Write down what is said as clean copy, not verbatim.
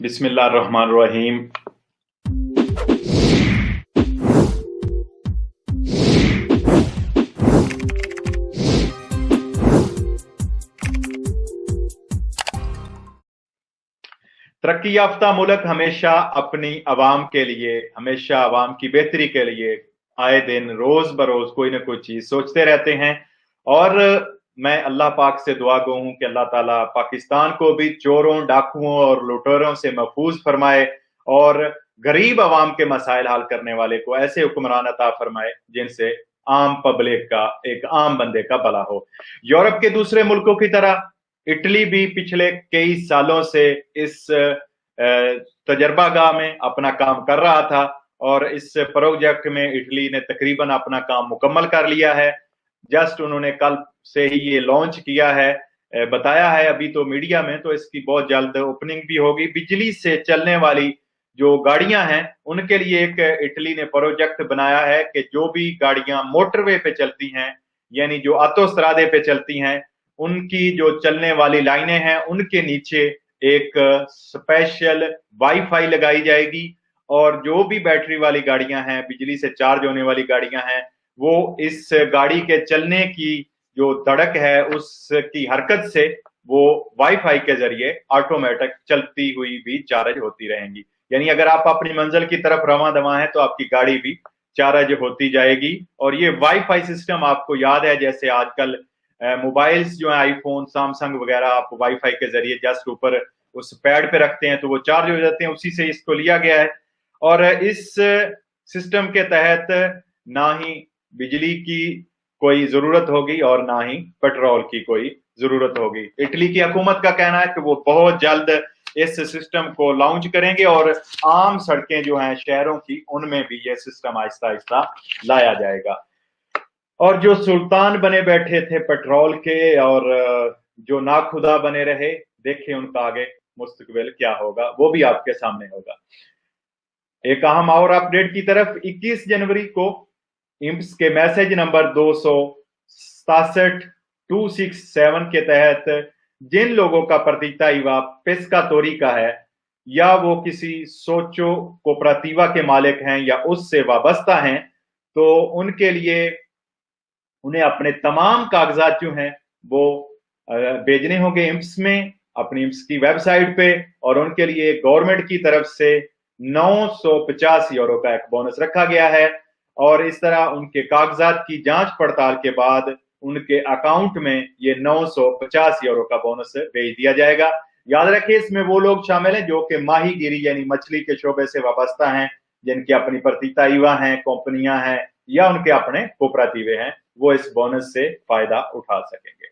बिस्मिल्लाहिर्रहमानिर्रहीम। तरक्की याफ्ता मुल्क हमेशा अपनी आवाम के लिए, हमेशा आवाम की बेहतरी के लिए आए दिन रोज बरोज कोई ना कोई चीज सोचते रहते हैं। और मैं अल्लाह पाक से दुआ गो हूं कि अल्लाह ताला पाकिस्तान को भी चोरों, डाकुओं और लुटेरों से महफूज फरमाए और गरीब आवाम के मसाइल हल करने वाले को ऐसे हुक्मरान अता फरमाए जिनसे आम पब्लिक का, एक आम बंदे का भला हो। यूरोप के दूसरे मुल्कों की तरह इटली भी पिछले कई सालों से इस तजर्बागाह में अपना काम कर रहा था और इस प्रोजेक्ट में इटली ने तकरीबन अपना काम मुकम्मल कर लिया है। जस्ट उन्होंने कल से ही ये लॉन्च किया है, बताया है अभी तो मीडिया में, तो इसकी बहुत जल्द ओपनिंग भी होगी। बिजली से चलने वाली जो गाड़ियां हैं उनके लिए एक इटली ने प्रोजेक्ट बनाया है कि जो भी गाड़ियां मोटरवे पे चलती हैं, यानी जो ऑटोस्ट्रादे पे चलती हैं, उनकी जो चलने वाली लाइनें हैं उनके नीचे एक स्पेशल वाईफाई लगाई जाएगी और जो भी बैटरी वाली गाड़ियां हैं, बिजली से चार्ज होने वाली गाड़ियां हैं, वो इस गाड़ी के चलने की जो धड़क है उसकी हरकत से वो वाईफाई के जरिए ऑटोमेटिक चलती हुई भी चार्ज होती रहेंगी। यानी अगर आप अपनी मंजिल की तरफ रवां दवा है तो आपकी गाड़ी भी चार्ज होती जाएगी। और ये वाईफाई सिस्टम आपको याद है, जैसे आजकल मोबाइल्स जो है आईफोन, सैमसंग वगैरह, आप वाईफाई के जरिए जस्ट ऊपर उस पैड पे रखते हैं तो वो चार्ज हो जाते हैं, उसी से इसको लिया गया है। और इस सिस्टम के तहत ना ही बिजली की कोई जरूरत होगी और ना ही पेट्रोल की कोई जरूरत होगी। इटली की हुकूमत का कहना है कि वो बहुत जल्द इस सिस्टम को लॉन्च करेंगे और आम सड़कें जो हैं शहरों की, उनमें भी ये सिस्टम आहिस्ता आहिस्ता लाया जाएगा। और जो सुल्तान बने बैठे थे पेट्रोल के और जो नाखुदा बने रहे, देखें उनका आगे मुस्तकबिल क्या होगा, वो भी आपके सामने होगा। एक अहम और अपडेट की तरफ, 21 जनवरी को इंप्स के मैसेज नंबर 267 के तहत जिन लोगों का प्रतिताइवा पेस्कातोरी का है या वो किसी सोचो कोऑपरेटिवा के मालिक हैं या उससे वाबस्ता हैं, तो उनके लिए उन्हें अपने तमाम कागजात जो हैं वो भेजने होंगे इंप्स में, अपनी इंप्स की वेबसाइट पे। और उनके लिए गवर्नमेंट की तरफ से 950 यूरो का एक बोनस रखा गया है और इस तरह उनके कागजात की जांच पड़ताल के बाद उनके अकाउंट में ये 950 यूरो का बोनस भेज दिया जाएगा। याद रखिए, इसमें वो लोग शामिल हैं जो कि माहीगिरी यानी मछली के शोबे से वाबस्ता हैं, जिनकी अपनी प्रतिताइवा हैं, कंपनियां हैं या उनके अपने कोऑपरेटिव हैं, वो इस बोनस से फायदा उठा सकेंगे।